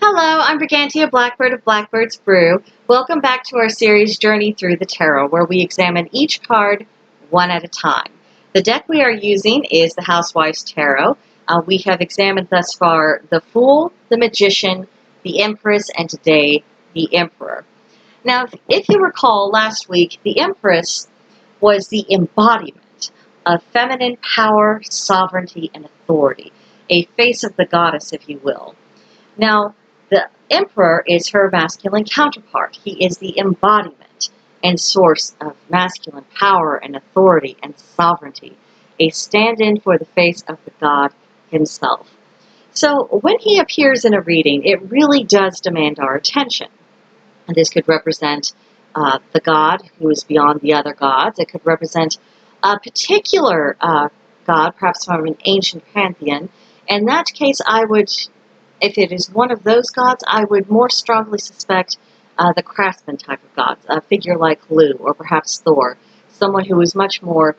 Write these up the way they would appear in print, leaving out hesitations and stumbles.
Hello, I'm Brigantia Blackbird of Blackbird's Brew. Welcome back to our series Journey Through the Tarot, where we examine each card one at a time. The deck we are using is the Housewife's Tarot. We have examined thus far the Fool, the Magician, the Empress, and today the Emperor. Now, if you recall last week, the Empress was the embodiment of feminine power, sovereignty, and authority, a face of the goddess, if you will. Now, the Emperor is her masculine counterpart. He is the embodiment and source of masculine power and authority and sovereignty, a stand-in for the face of the god himself. So when he appears in a reading, it really does demand our attention. And this could represent the god who is beyond the other gods. It could represent a particular god, perhaps from an ancient pantheon. In that case, if it is one of those gods, I would more strongly suspect the craftsman type of god, a figure like Lu or perhaps Thor, someone who is much more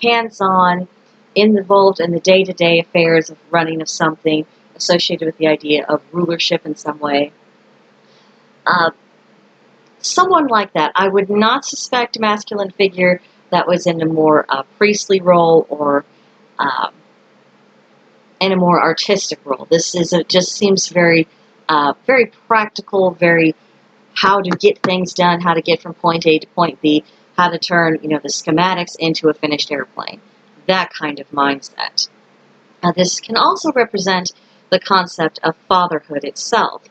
hands-on, involved in the day-to-day affairs of running of something, associated with the idea of rulership in some way. Someone like that. I would not suspect a masculine figure that was in a more priestly role or in a more artistic role. This just seems very, very practical, very how to get things done, how to get from point A to point B, how to turn the schematics into a finished airplane. That kind of mindset. This can also represent the concept of fatherhood itself.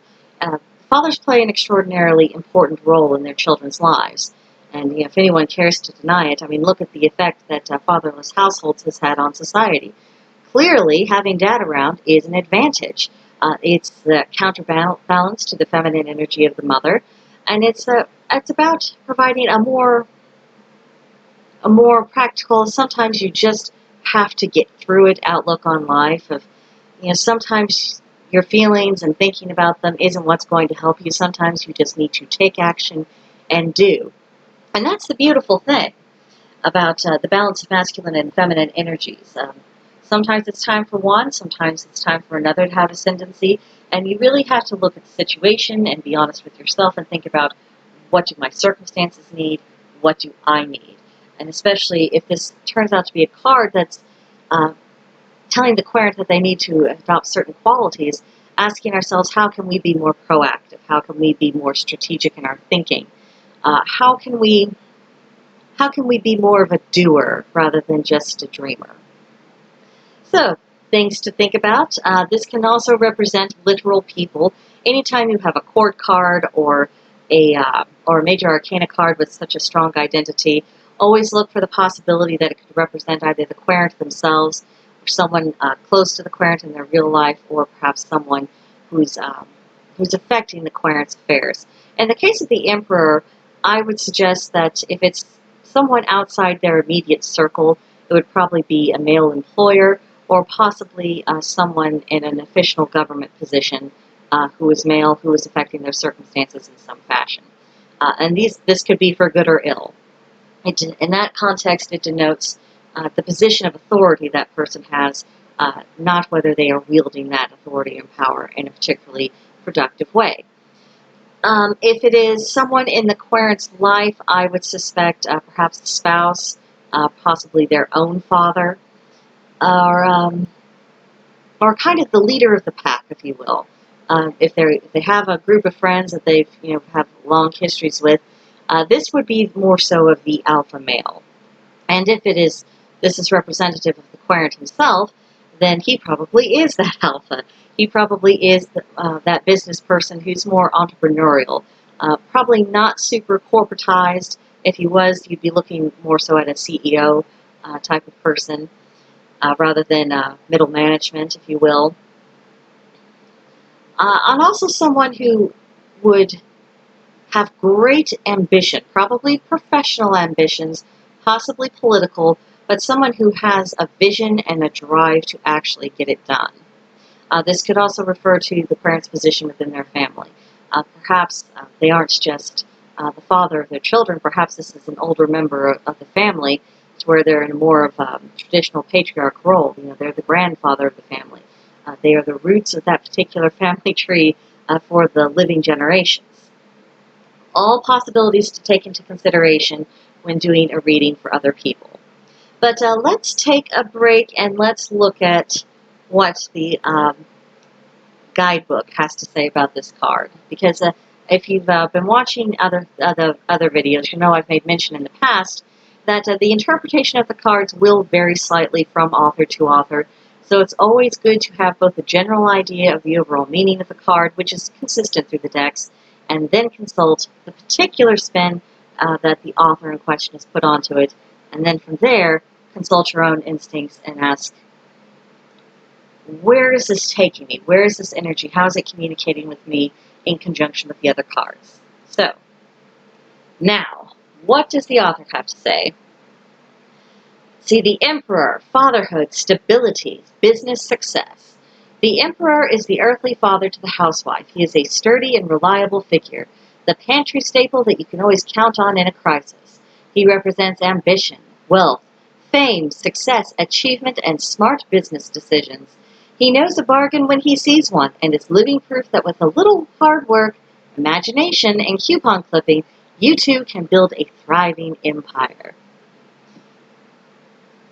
Fathers play an extraordinarily important role in their children's lives. And if anyone cares to deny it, I mean, look at the effect that fatherless households has had on society. Clearly, having dad around is an advantage. It's the counterbalance to the feminine energy of the mother, and it's about providing a more practical, sometimes you just have to get through it outlook on life. Of sometimes your feelings and thinking about them isn't what's going to help you. Sometimes you just need to take action and do. And that's the beautiful thing about the balance of masculine and feminine energies. Sometimes it's time for one, sometimes it's time for another to have ascendancy, and you really have to look at the situation and be honest with yourself and think about, what do my circumstances need, what do I need? And especially if this turns out to be a card that's telling the querent that they need to adopt certain qualities, asking ourselves, how can we be more proactive? How can we be more strategic in our thinking? How can we be more of a doer rather than just a dreamer? So, things to think about. This can also represent literal people. Anytime you have a court card or a major arcana card with such a strong identity, always look for the possibility that it could represent either the querent themselves, or someone close to the querent in their real life, or perhaps someone who's affecting the querent's affairs. In the case of the Emperor, I would suggest that if it's someone outside their immediate circle, it would probably be a male employer, or possibly someone in an official government position who is male, who is affecting their circumstances in some fashion. And this could be for good or ill. In that context, it denotes the position of authority that person has, not whether they are wielding that authority and power in a particularly productive way. If it is someone in the querent's life, I would suspect perhaps the spouse, possibly their own father, or kind of the leader of the pack, if you will. If they have a group of friends that they've have long histories with, this would be more so of the alpha male. And if this is representative of the querent himself, then he probably is that alpha. He probably is that business person who's more entrepreneurial, probably not super corporatized. If he was, you'd be looking more so at a CEO type of person, rather than middle management, if you will. And also someone who would have great ambition, probably professional ambitions, possibly political, but someone who has a vision and a drive to actually get it done. This could also refer to the parent's position within their family. Perhaps they aren't just the father of their children. Perhaps this is an older member of the family, to where they're in a more of a traditional patriarch role. They're the grandfather of the family. They are the roots of that particular family tree for the living generations. All possibilities to take into consideration when doing a reading for other people. But let's take a break and let's look at what the Guidebook has to say about this card. Because if you've been watching other videos, you know I've made mention in the past that the interpretation of the cards will vary slightly from author to author. So it's always good to have both a general idea of the overall meaning of the card, which is consistent through the decks, and then consult the particular spin that the author in question has put onto it. And then from there, consult your own instincts and ask, where is this taking me? Where is this energy? How is it communicating with me in conjunction with the other cards? So, now, what does the author have to say? See, the Emperor, fatherhood, stability, business success. The Emperor is the earthly father to the housewife. He is a sturdy and reliable figure, the pantry staple that you can always count on in a crisis. He represents ambition, wealth, fame, success, achievement, and smart business decisions. He knows a bargain when he sees one, and is living proof that with a little hard work, imagination, and coupon clipping, you too can build a thriving empire.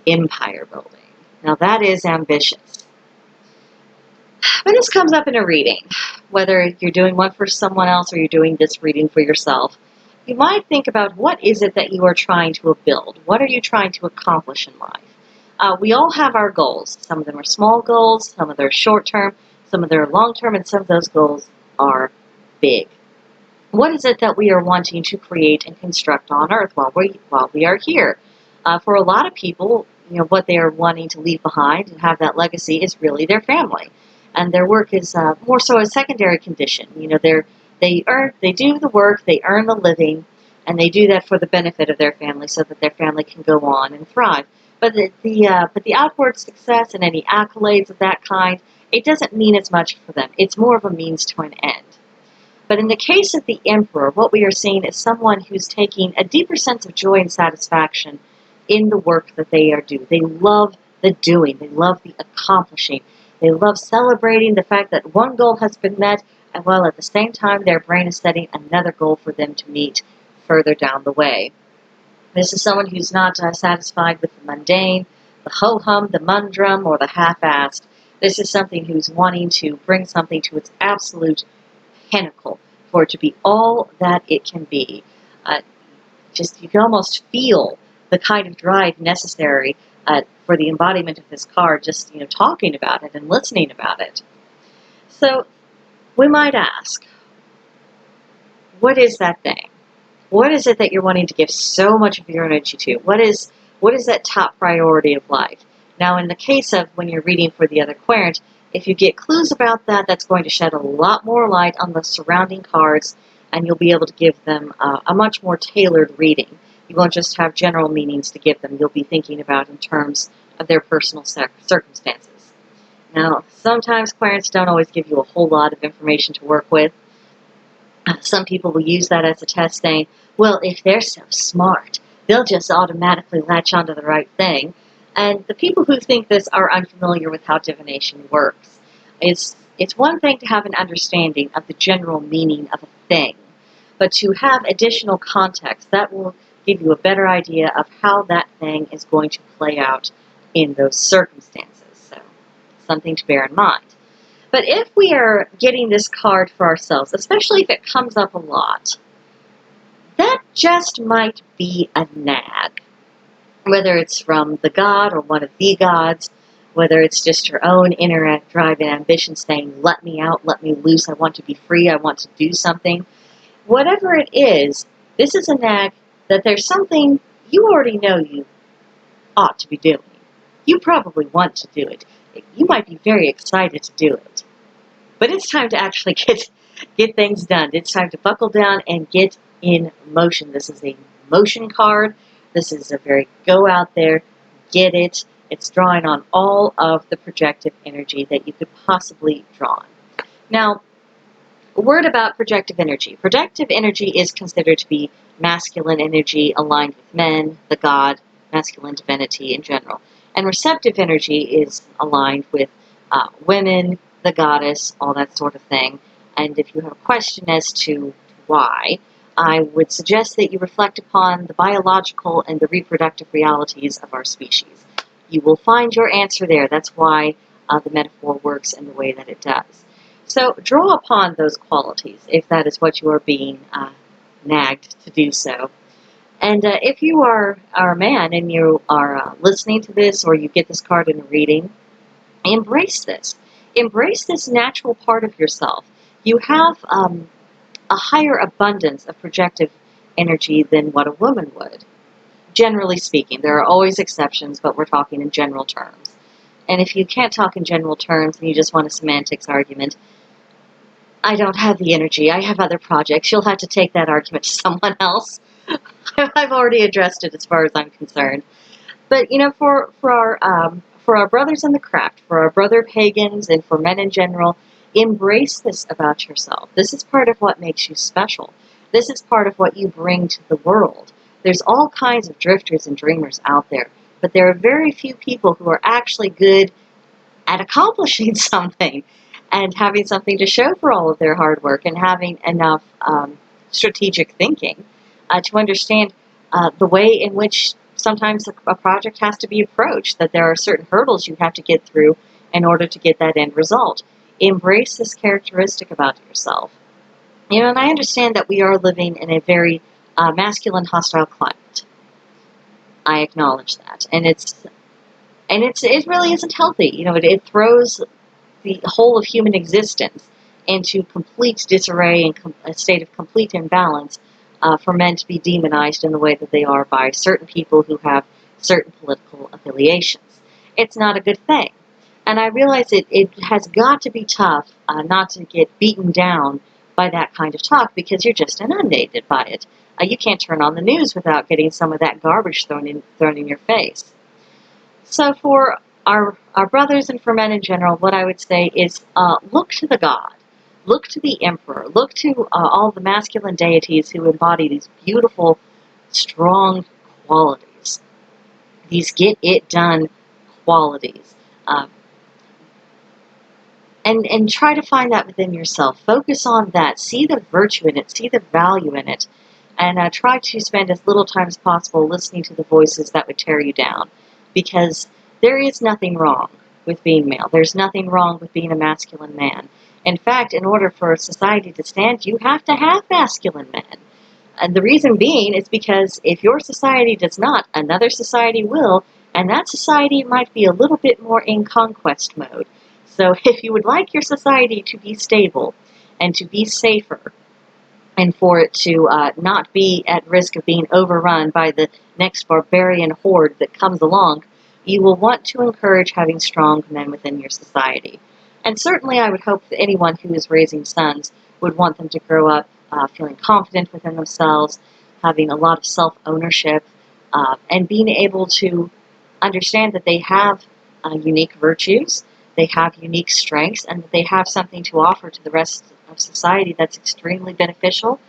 Empire building. Now that is ambitious. When this comes up in a reading, whether you're doing one for someone else or you're doing this reading for yourself, you might think about what is it that you are trying to build? What are you trying to accomplish in life? We all have our goals. Some of them are small goals, some of them are short-term, some of them are long-term, and some of those goals are big. What is it that we are wanting to create and construct on Earth while we are here? For a lot of people, what they are wanting to leave behind and have that legacy is really their family, and their work is more so a secondary condition. They do the work, they earn the living, and they do that for the benefit of their family, so that their family can go on and thrive. But the outward success and any accolades of that kind, it doesn't mean as much for them. It's more of a means to an end. But in the case of the Emperor, what we are seeing is someone who's taking a deeper sense of joy and satisfaction in the work that they are doing. They love the doing. They love the accomplishing. They love celebrating the fact that one goal has been met, and while at the same time their brain is setting another goal for them to meet further down the way. This is someone who's not satisfied with the mundane, the ho-hum, the humdrum, or the half-assed. This is something who's wanting to bring something to its absolute pinnacle, for it to be all that it can be. You can almost feel the kind of drive necessary for the embodiment of this card, just talking about it and listening about it. So we might ask, what is that thing? What is it that you're wanting to give so much of your energy to? What is that top priority of life? Now, in the case of when you're reading for the other querent, if you get clues about that, that's going to shed a lot more light on the surrounding cards, and you'll be able to give them a much more tailored reading. You won't just have general meanings to give them. You'll be thinking about in terms of their personal circumstances. Now, sometimes querents don't always give you a whole lot of information to work with. Some people will use that as a test, saying, well, if they're so smart, they'll just automatically latch onto the right thing. And the people who think this are unfamiliar with how divination works. It's one thing to have an understanding of the general meaning of a thing, but to have additional context, that will give you a better idea of how that thing is going to play out in those circumstances. So, something to bear in mind. But if we are getting this card for ourselves, especially if it comes up a lot, that just might be a nag. Whether it's from the god or one of the gods, whether it's just your own inner drive and ambition saying, let me out, let me loose, I want to be free, I want to do something. Whatever it is, this is a nag that there's something you already know you ought to be doing. You probably want to do it. You might be very excited to do it. But it's time to actually get things done. It's time to buckle down and get in motion. This is a motion card. This is a very go out there, get it. It's drawing on all of the projective energy that you could possibly draw on. Now, a word about projective energy. Projective energy is considered to be masculine energy aligned with men, the god, masculine divinity in general. And receptive energy is aligned with women, the goddess, all that sort of thing. And if you have a question as to why, I would suggest that you reflect upon the biological and the reproductive realities of our species. You will find your answer there. That's why the metaphor works in the way that it does. So draw upon those qualities if that is what you are being nagged to do so. And if you are a man and you are listening to this, or you get this card in a reading, embrace this. Embrace this natural part of yourself. You have a higher abundance of projective energy than what a woman would. Generally speaking, there are always exceptions, but we're talking in general terms. And if you can't talk in general terms and you just want a semantics argument, I don't have the energy. I have other projects. You'll have to take that argument to someone else. I've already addressed it as far as I'm concerned. But for our brothers in the craft, for our brother pagans, and for men in general, embrace this about yourself. This is part of what makes you special. This is part of what you bring to the world. There's all kinds of drifters and dreamers out there, but there are very few people who are actually good at accomplishing something and having something to show for all of their hard work, and having enough strategic thinking to understand the way in which sometimes a project has to be approached, that there are certain hurdles you have to get through in order to get that end result. Embrace this characteristic about yourself. And I understand that we are living in a very masculine, hostile climate. I acknowledge that. And it really isn't healthy. It throws the whole of human existence into complete disarray and a state of complete imbalance for men to be demonized in the way that they are by certain people who have certain political affiliations. It's not a good thing. And I realize it has got to be tough not to get beaten down by that kind of talk, because you're just inundated by it. You can't turn on the news without getting some of that garbage thrown in your face. So for our brothers and for men in general, what I would say is look to the God. Look to the emperor. Look to all the masculine deities who embody these beautiful, strong qualities. These get-it-done qualities. And try to find that within yourself. Focus on that. See the virtue in it. See the value in it. And try to spend as little time as possible listening to the voices that would tear you down. Because there is nothing wrong with being male. There's nothing wrong with being a masculine man. In fact, in order for society to stand, you have to have masculine men. And the reason being is because if your society does not, another society will, and that society might be a little bit more in conquest mode. So if you would like your society to be stable and to be safer, and for it to not be at risk of being overrun by the next barbarian horde that comes along, you will want to encourage having strong men within your society. And certainly I would hope that anyone who is raising sons would want them to grow up feeling confident within themselves, having a lot of self-ownership, and being able to understand that they have unique virtues, they have unique strengths, and that they have something to offer to the rest of society that's extremely beneficial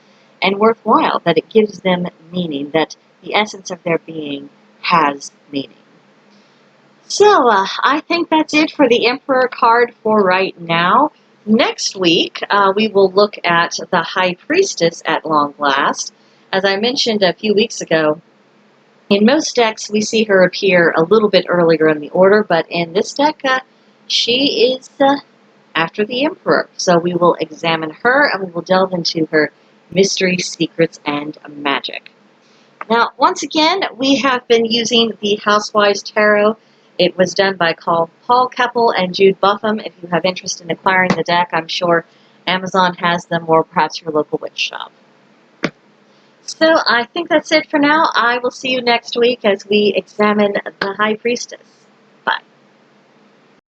and worthwhile, that it gives them meaning, that the essence of their being has meaning. So I think that's it for the Emperor card for right now. Next week, we will look at the High Priestess at long last. As I mentioned a few weeks ago, in most decks, we see her appear a little bit earlier in the order, but in this deck, she is after the Emperor. So we will examine her, and we will delve into her mystery, secrets, and magic. Now, once again, we have been using the Housewives Tarot. It was done by Paul Keppel and Jude Buffum. If you have interest in acquiring the deck, I'm sure Amazon has them, or perhaps your local witch shop. So I think that's it for now. I will see you next week as we examine the High Priestess.